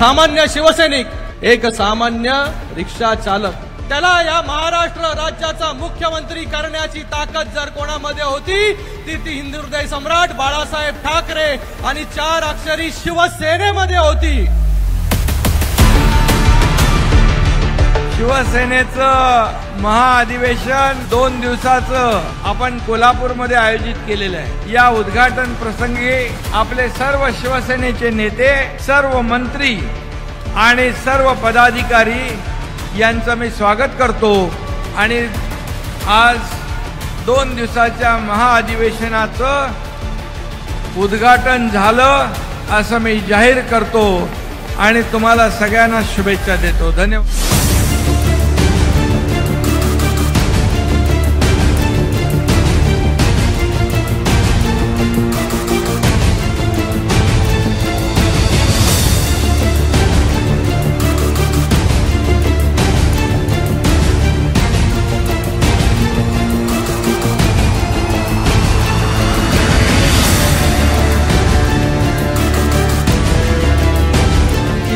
सामान्य शिवसैनिक, एक सामान्य रिक्षा चालक, त्याला या महाराष्ट्र राज्याचा मुख्यमंत्री करण्याची ताकद जर कोणामध्ये होती ती हिंदू हृदय सम्राट बाळासाहेब ठाकरे आणि 4 अक्षरी शिवसेनेमध्ये होती। शिवसेनेचं महाअधिवेशन 2 दिवसाचं आपण कोल्हापूरमध्ये आयोजित केलेलं आहे। या उद्घाटन प्रसंगी आपले सर्व शिवसेनेचे नेते, सर्व मंत्री आणि सर्व पदाधिकारी यांचं मी स्वागत करतो आणि आज 2 दिवसाच्या महाअधिवेशनाचं उद्घाटन झालं असं मी जाहीर करतो आणि तुम्हाला सगळ्यांना शुभेच्छा देतो। धन्यवाद।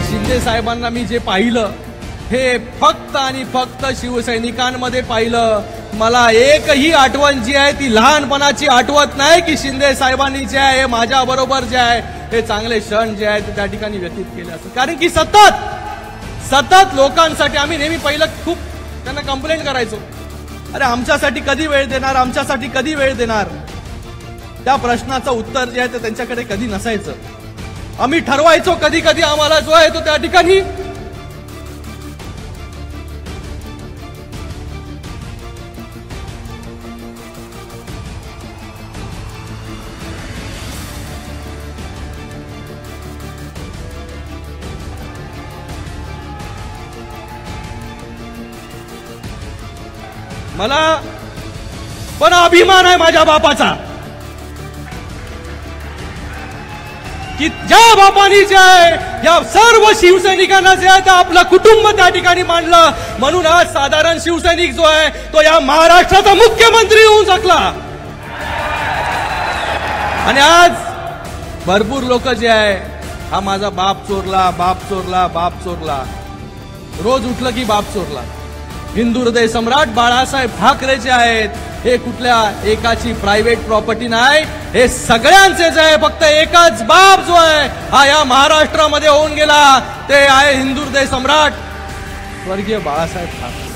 शिंदे साहेबांना मी जे पाहिलं हे फक्त आणि फक्त शिवसैनिकांमध्ये पाहिलं। मला एकही आठवण जी आहे ती लहानपणाची आठवत नाही की शिंदे साहेबांनी जे आहे माझ्या बरोबर जे आहे हे चांगले क्षण जे आहे ते त्या ठिकाणी व्यतीत केले असं। कारण की सतत लोकांसाठी आम्ही नेहमी पहिलं खूप त्यांना कंप्लेंट करायचो, अरे आमच्यासाठी कधी वेळ देणार, आमच्यासाठी कधी वेळ देणार। त्या प्रश्नाचं उत्तर जे आहे ते त्यांच्याकडे कधी नसायचं। आम्ही ठरवायचो कधी कधी आम्हाला जो आहे तो त्या ठिकाणी मला पण अभिमान आहे माझ्या बापाचा की ज्या बापानी जे आहे या सर्व शिवसैनिकांना जे आहे आपलं कुटुंब त्या ठिकाणी मांडलं, म्हणून आज साधारण शिवसैनिक जो आहे तो या महाराष्ट्राचा मुख्यमंत्री होऊ शकला। आणि आज भरपूर लोक जे आहे हा माझा बाप चोरला, बाप चोरला, बाप चोरला, रोज उठलं की बाप चोरला। हिंदू हृदय सम्राट बाळासाहेब ठाकरे जे आहेत हे कुठल्या एकाची प्रायव्हेट प्रॉपर्टी नाही, हे सगळ्यांचेच आहे। फक्त एकच बाप जो आहे हा या महाराष्ट्रामध्ये होऊन गेला ते आहे हिंदू हृदय सम्राट स्वर्गीय बाळासाहेब ठाकरे।